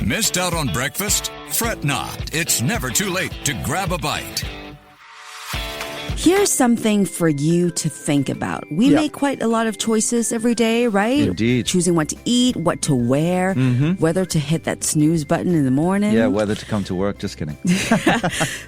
Missed out on breakfast? Fret not. It's never too late to grab a bite. Here's something for you to think about. We make quite a lot of choices every day, right? Indeed. Choosing what to eat, what to wear, whether to hit that snooze button in the morning. Yeah, whether to come to work. Just kidding.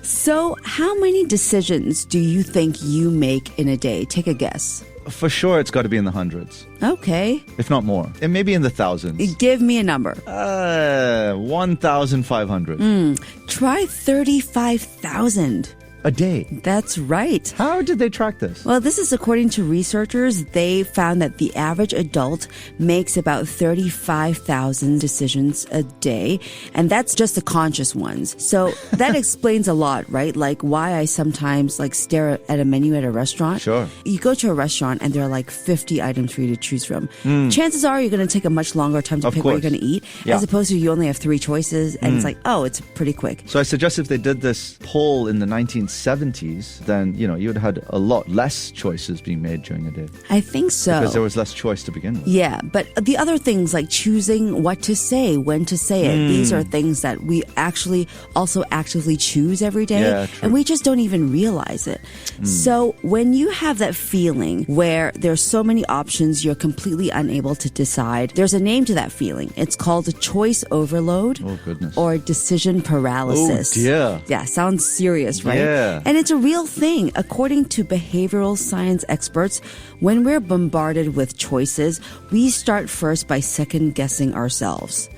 So how many decisions do you think you make in a day? Take a guess. For sure, it's got to be in the hundreds, Okay. if not more. And maybe in the thousands. Give me a number. 1,500. Try 35,000. A day. That's right. How did they track this? Well, this is according to researchers. They found that the average adult makes about 35,000 decisions a day, and that's just the conscious ones. So that explains a lot, right? Like why I sometimes stare at a menu at a restaurant. Sure. You go to a restaurant and there are 50 items for you to choose from. Chances are you're going to take a much longer time to pick what you're going to eat, as opposed to you only have 3 choices, and it's it's pretty quick. So I suggest if they did this poll in the 1970s, then, you would have had a lot less choices being made during a day. I think so. Because there was less choice to begin with. Yeah, but the other things like choosing what to say, when to say it, these are things that we actually also actively choose every day. Yeah, true. And we just don't even realize it. So when you have that feeling where there's so many options, you're completely unable to decide, there's a name to that feeling. It's called choice overload. Oh, goodness. Or decision paralysis. Oh, dear. Yeah, sounds serious, right? Yeah. And it's a real thing. According to behavioral science experts, when we're bombarded with choices, we start first by second-guessing ourselves.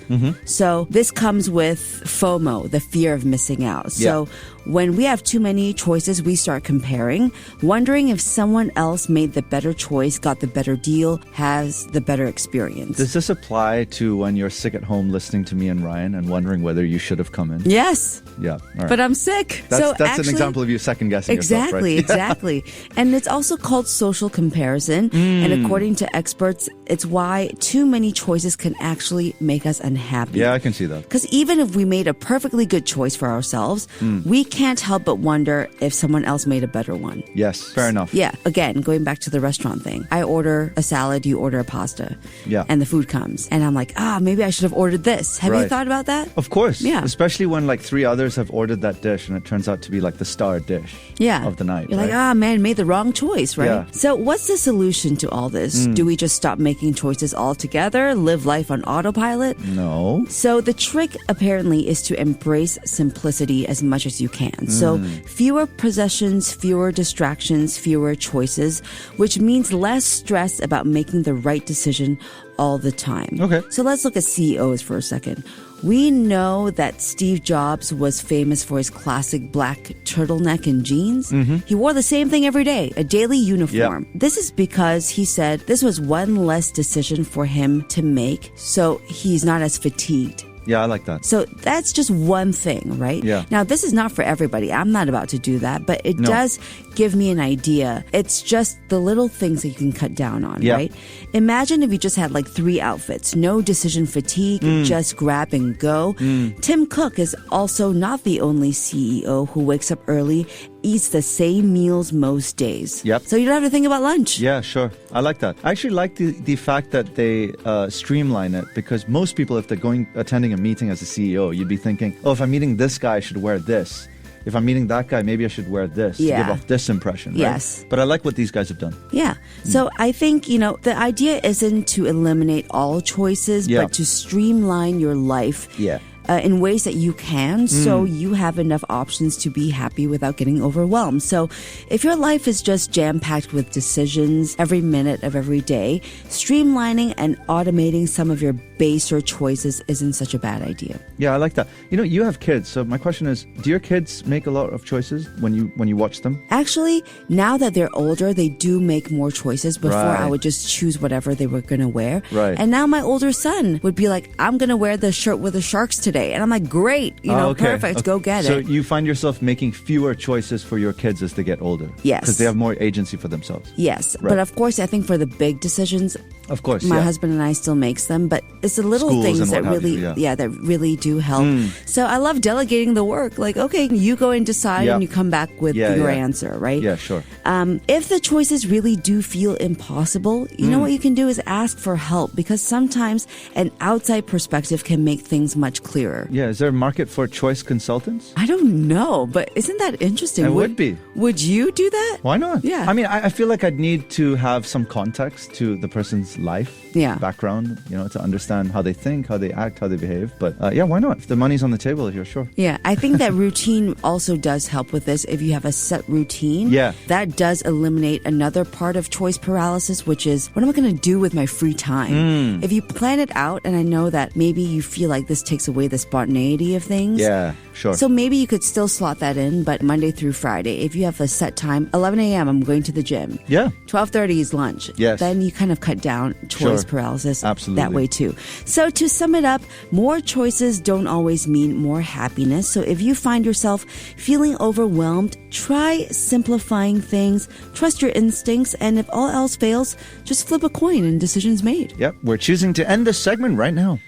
So this comes with FOMO, the fear of missing out. So when we have too many choices, we start comparing, wondering if someone else made the better choice, got the better deal, has the better experience. Does this apply to when you're sick at home listening to me and Ryan and wondering whether you should have come in? Yes. Yeah. All right. But I'm sick. That's actually, an example of you second-guessing yourself, right? Exactly. And it's also called social comparison. And according to experts, it's why too many choices can actually make us unhappy. Yeah, I can see that. Because even if we made a perfectly good choice for ourselves, we can't help but wonder if someone else made a better one. Yes, fair enough. Yeah. Again, going back to the restaurant thing. I order a salad, you order a pasta. Yeah. And the food comes. And I'm like, maybe I should have ordered this. Have you thought about that? Of course. Yeah. Especially when 3 others have ordered that dish and it turns out to be the star dish of the night. You're right? like, man, made the wrong choice, right? Yeah. So what's the solution to all this? Do we just stop making choices altogether? Live life on autopilot? No. So the trick apparently is to embrace simplicity as much as you can. So fewer possessions, fewer distractions, fewer choices, which means less stress about making the right decision all the time. Okay. So let's look at CEOs for a second. We know that Steve Jobs was famous for his classic black turtleneck and jeans. He wore the same thing every day, a daily uniform. Yep. This is because he said this was one less decision for him to make, so he's not as fatigued. Yeah, I like that. So that's just one thing, right? Yeah. Now, this is not for everybody. I'm not about to do that, but it does give me an idea. It's just the little things that you can cut down on, right? Imagine if you just had 3 outfits, no decision fatigue, just grab and go. Tim Cook is also not the only CEO who wakes up early, eats the same meals most days. Yep. So you don't have to think about lunch. Yeah, sure. I like that. I actually like the fact that they streamline it, because most people, if they're attending a meeting as a CEO, you'd be thinking, if I'm meeting this guy, I should wear this. If I'm meeting that guy, maybe I should wear this to give off this impression. Right? Yes. But I like what these guys have done. Yeah. So I think, the idea isn't to eliminate all choices, but to streamline your life. Yeah. In ways that you can, so you have enough options to be happy without getting overwhelmed. So if your life is just jam-packed with decisions every minute of every day, streamlining and automating some of your baser choices isn't such a bad idea. Yeah, I like that. You have kids, so my question is, do your kids make a lot of choices when you watch them? Actually, now that they're older, they do make more choices. Before, I would just choose whatever they were going to wear. Right. And now my older son would be like, I'm going to wear the shirt with the sharks today. And I'm like, great, perfect, go get it. So you find yourself making fewer choices for your kids as they get older? Yes. Because they have more agency for themselves? Yes. Right. But of course, I think for the big decisions, of course, my husband and I still makes them, but it's the little Schools things and that what have really, you, that really do help. So I love delegating the work. Like, okay, you go and decide and you come back with your answer, right? Yeah, sure. If the choices really do feel impossible, you know what you can do is ask for help, because sometimes an outside perspective can make things much clearer. clearer. Yeah, is there a market for choice consultants? I don't know, but isn't that interesting? It would be. Would you do that? Why not? Yeah. I mean, I feel like I'd need to have some context to the person's life, background, to understand how they think, how they act, how they behave. But yeah, why not? If the money's on the table, you're sure. Yeah, I think that routine also does help with this. If you have a set routine, that does eliminate another part of choice paralysis, which is, what am I going to do with my free time? If you plan it out, and I know that maybe you feel like this takes away the spontaneity of things. Yeah, sure. So maybe you could still slot that in, but Monday through Friday, if you have a set time, 11 a.m. I'm going to the gym. Yeah. 12:30 is lunch. Yes. Then you kind of cut down choice paralysis that way too. So to sum it up, more choices don't always mean more happiness. So if you find yourself feeling overwhelmed, try simplifying things, trust your instincts, and if all else fails, just flip a coin and decisions made. Yep, we're choosing to end this segment right now.